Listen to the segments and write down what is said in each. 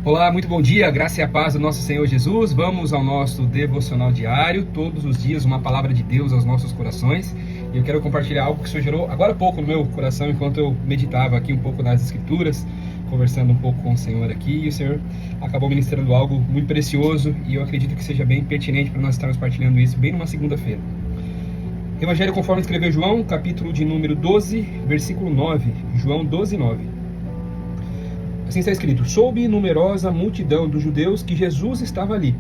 Olá, muito bom dia, graça e a paz do nosso Senhor Jesus. Vamos ao nosso devocional diário, todos os dias uma palavra de Deus aos nossos corações. E eu quero compartilhar algo que o Senhor gerou agora há pouco no meu coração, enquanto eu meditava aqui um pouco nas Escrituras, conversando um pouco com o Senhor aqui, e o Senhor acabou ministrando algo muito precioso, e eu acredito que seja bem pertinente para nós estarmos partilhando isso bem numa segunda-feira. Evangelho conforme escreveu João, capítulo de número 12, versículo 9, João 12, 9. Assim está escrito: soube numerosa multidão dos judeus que Jesus estava ali.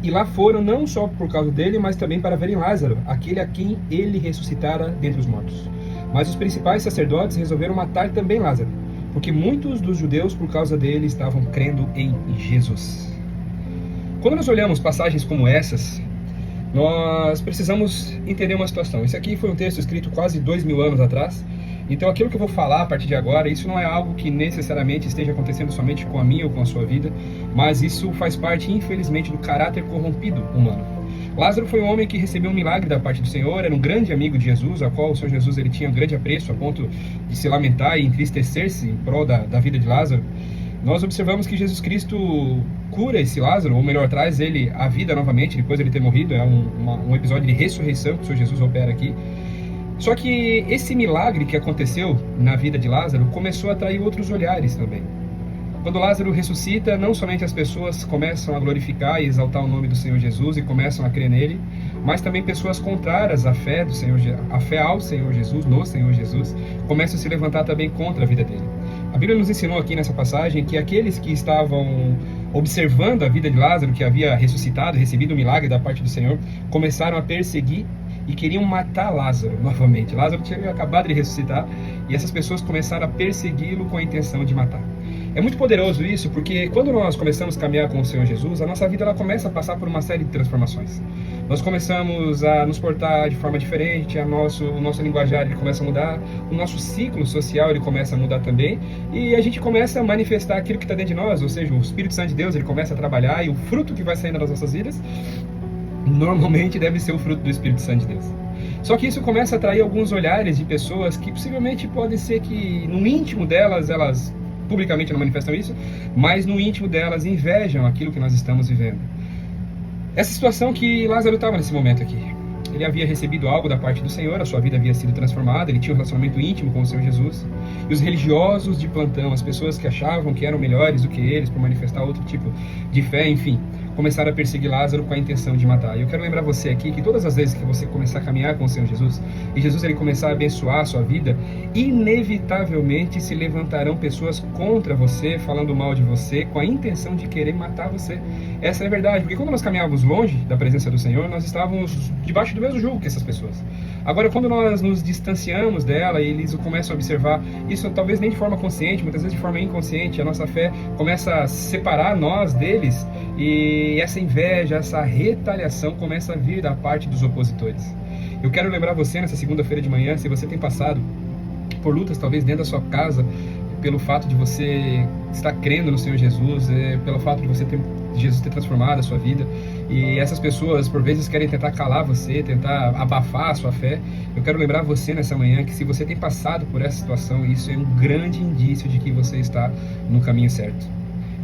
E lá foram não só por causa dele, mas também para verem Lázaro, aquele a quem ele ressuscitara dentre os mortos. Mas os principais sacerdotes resolveram matar também Lázaro, porque muitos dos judeus, por causa dele, estavam crendo em Jesus. Quando nós olhamos passagens como essas, nós precisamos entender uma situação. Esse aqui foi um texto escrito quase 2000 anos atrás. Então aquilo que eu vou falar a partir de agora, isso não é algo que necessariamente esteja acontecendo somente com a minha ou com a sua vida, mas isso faz parte, infelizmente, do caráter corrompido humano. Lázaro foi um homem que recebeu um milagre da parte do Senhor, era um grande amigo de Jesus, ao qual o Senhor Jesus ele tinha um grande apreço, a ponto de se lamentar e entristecer-se em prol da vida de Lázaro. Nós observamos que Jesus Cristo cura esse Lázaro, ou melhor, traz ele à vida novamente, depois de ele ter morrido. É um episódio de ressurreição que o Senhor Jesus opera aqui. Só que esse milagre que aconteceu na vida de Lázaro começou a atrair outros olhares também. Quando Lázaro ressuscita, não somente as pessoas começam a glorificar e exaltar o nome do Senhor Jesus e começam a crer nele, mas também pessoas contrárias à fé ao Senhor Jesus, no Senhor Jesus, começam a se levantar também contra a vida dele. A Bíblia nos ensinou aqui nessa passagem que aqueles que estavam observando a vida de Lázaro, que havia ressuscitado, recebido o milagre da parte do Senhor, começaram a perseguir e queriam matar Lázaro novamente. Lázaro tinha acabado de ressuscitar e essas pessoas começaram a persegui-lo com a intenção de matar. É muito poderoso isso, porque quando nós começamos a caminhar com o Senhor Jesus, a nossa vida ela começa a passar por uma série de transformações. Nós começamos a nos portar de forma diferente, o nosso linguajar ele começa a mudar, o nosso ciclo social ele começa a mudar também, e a gente começa a manifestar aquilo que está dentro de nós, ou seja, o Espírito Santo de Deus ele começa a trabalhar, e o fruto que vai saindo das nossas vidas normalmente deve ser o fruto do Espírito Santo de Deus. Só que isso começa a atrair alguns olhares de pessoas que possivelmente pode ser que no íntimo delas, elas publicamente não manifestam isso, mas no íntimo delas invejam aquilo que nós estamos vivendo. Essa situação que Lázaro estava nesse momento aqui. Ele havia recebido algo da parte do Senhor, a sua vida havia sido transformada, ele tinha um relacionamento íntimo com o Senhor Jesus. E os religiosos de plantão, as pessoas que achavam que eram melhores do que eles por manifestar outro tipo de fé, enfim, começaram a perseguir Lázaro com a intenção de matar. E eu quero lembrar você aqui que todas as vezes que você começar a caminhar com o Senhor Jesus, e Jesus ele começar a abençoar a sua vida, inevitavelmente se levantarão pessoas contra você, falando mal de você, com a intenção de querer matar você. Essa é a verdade, porque quando nós caminhávamos longe da presença do Senhor, nós estávamos debaixo do mesmo jugo que essas pessoas. Agora, quando nós nos distanciamos dela e eles começam a observar isso, talvez nem de forma consciente, muitas vezes de forma inconsciente, a nossa fé começa a separar nós deles, e essa inveja, essa retaliação começa a vir da parte dos opositores. Eu quero lembrar você nessa segunda-feira de manhã, se você tem passado por lutas talvez dentro da sua casa, pelo fato de você estar crendo no Senhor Jesus, pelo fato de Jesus ter transformado a sua vida, e essas pessoas por vezes querem tentar calar você, tentar abafar a sua fé. Eu quero lembrar você nessa manhã que se você tem passado por essa situação, isso é um grande indício de que você está no caminho certo.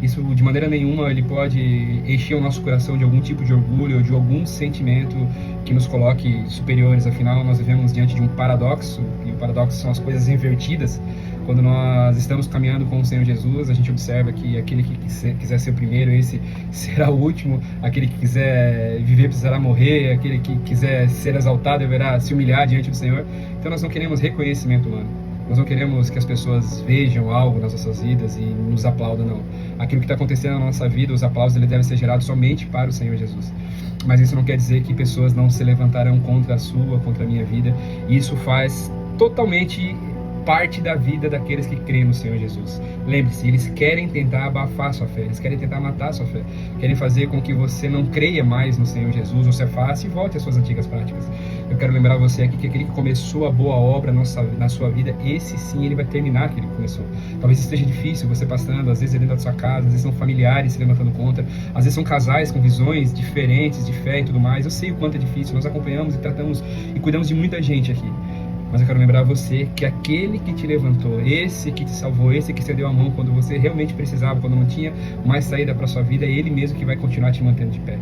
Isso de maneira nenhuma ele pode encher o nosso coração de algum tipo de orgulho ou de algum sentimento que nos coloque superiores. Afinal, nós vivemos diante de um paradoxo, e o paradoxo são as coisas invertidas. Quando nós estamos caminhando com o Senhor Jesus, a gente observa que aquele que quiser ser o primeiro, esse será o último. Aquele que quiser viver precisará morrer. Aquele que quiser ser exaltado deverá se humilhar diante do Senhor. Então nós não queremos reconhecimento humano. Nós não queremos que as pessoas vejam algo nas nossas vidas e nos aplaudam, não. Aquilo que está acontecendo na nossa vida, os aplausos, ele deve ser gerado somente para o Senhor Jesus. Mas isso não quer dizer que pessoas não se levantarão contra a sua, contra a minha vida. E isso faz totalmente parte da vida daqueles que creem no Senhor Jesus. Lembre-se, eles querem tentar abafar a sua fé, eles querem tentar matar a sua fé, querem fazer com que você não creia mais no Senhor Jesus, ou se afaste e volte às suas antigas práticas. Eu quero lembrar você aqui que aquele que começou a boa obra na sua vida, esse sim, ele vai terminar aquele que começou. Talvez esteja difícil você passando, às vezes é dentro da sua casa, às vezes são familiares se levantando contra, às vezes são casais com visões diferentes de fé e tudo mais. Eu sei o quanto é difícil, nós acompanhamos e tratamos e cuidamos de muita gente aqui. mas eu quero lembrar você que aquele que te levantou, esse que te salvou, esse que estendeu a mão quando você realmente precisava, quando não tinha mais saída para sua vida, é Ele mesmo que vai continuar te mantendo de pé.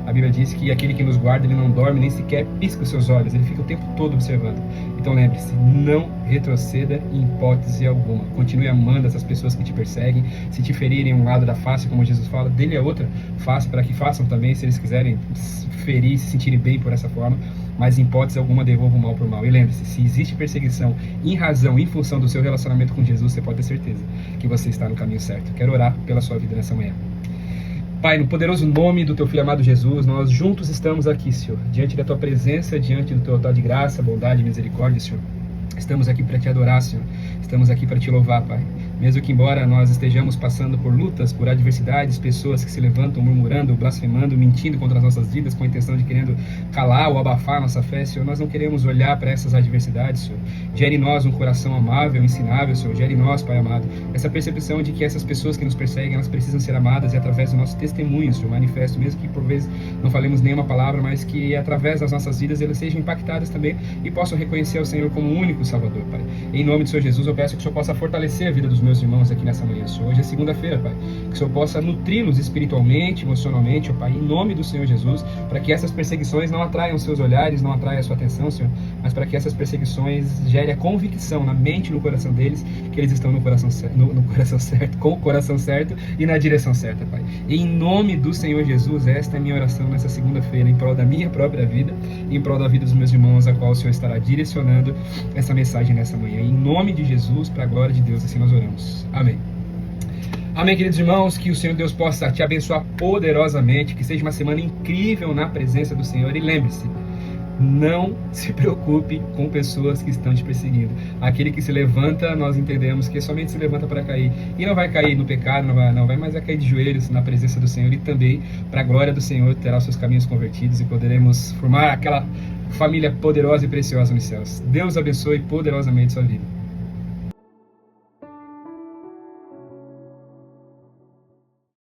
A Bíblia diz que aquele que nos guarda, ele não dorme, nem sequer pisca os seus olhos, ele fica o tempo todo observando. Então lembre-se, não retroceda em hipótese alguma. Continue amando essas pessoas que te perseguem. Se te ferirem um lado da face, como Jesus fala, dê-lhe a outra face para que façam também, se eles quiserem ferir e se sentirem bem por essa forma. Mas em hipótese alguma devolva o mal por mal. E lembre-se, se existe perseguição em razão, em função do seu relacionamento com Jesus, você pode ter certeza que você está no caminho certo. Quero orar pela sua vida nessa manhã. Pai, no poderoso nome do Teu Filho amado Jesus, nós juntos estamos aqui, Senhor, diante da Tua presença, diante do Teu altar de graça, bondade e misericórdia, Senhor. Estamos aqui para Te adorar, Senhor. Estamos aqui para Te louvar, Pai. Mesmo que embora nós estejamos passando por lutas, por adversidades, pessoas que se levantam murmurando, blasfemando, mentindo contra as nossas vidas, com a intenção de querendo calar ou abafar a nossa fé, Senhor, nós não queremos olhar para essas adversidades, Senhor. Gere em nós um coração amável, ensinável, Senhor. Gere em nós, Pai amado, essa percepção de que essas pessoas que nos perseguem, elas precisam ser amadas e através do nosso testemunho, Senhor, manifesto, mesmo que por vezes não falemos nenhuma palavra, mas que através das nossas vidas elas sejam impactadas também e possam reconhecer o Senhor como o único Salvador, Pai. Em nome do Senhor Jesus, eu peço que o Senhor possa fortalecer a vida dos meus irmãos aqui nessa manhã, Senhor. Hoje é segunda-feira, Pai. Que o Senhor possa nutri-los espiritualmente, emocionalmente, ó Pai, em nome do Senhor Jesus, para que essas perseguições não atraiam seus olhares, não atraiam a sua atenção, Senhor, mas para que essas perseguições gerem a convicção na mente e no coração deles que eles estão no coração certo, com o coração certo e na direção certa, Pai. Em nome do Senhor Jesus, esta é a minha oração nessa segunda-feira, em prol da minha própria vida, em prol da vida dos meus irmãos, a qual o Senhor estará direcionando essa mensagem nessa manhã. Em nome de Jesus, para a glória de Deus, assim nós oramos. Amém. Amém, queridos irmãos, que o Senhor Deus possa te abençoar poderosamente, que seja uma semana incrível na presença do Senhor. E lembre-se, não se preocupe com pessoas que estão te perseguindo. Aquele que se levanta, nós entendemos que somente se levanta para cair. E não vai cair no pecado, não vai mais cair de joelhos na presença do Senhor. E também, para a glória do Senhor, terá os seus caminhos convertidos e poderemos formar aquela família poderosa e preciosa nos céus. Deus abençoe poderosamente sua vida.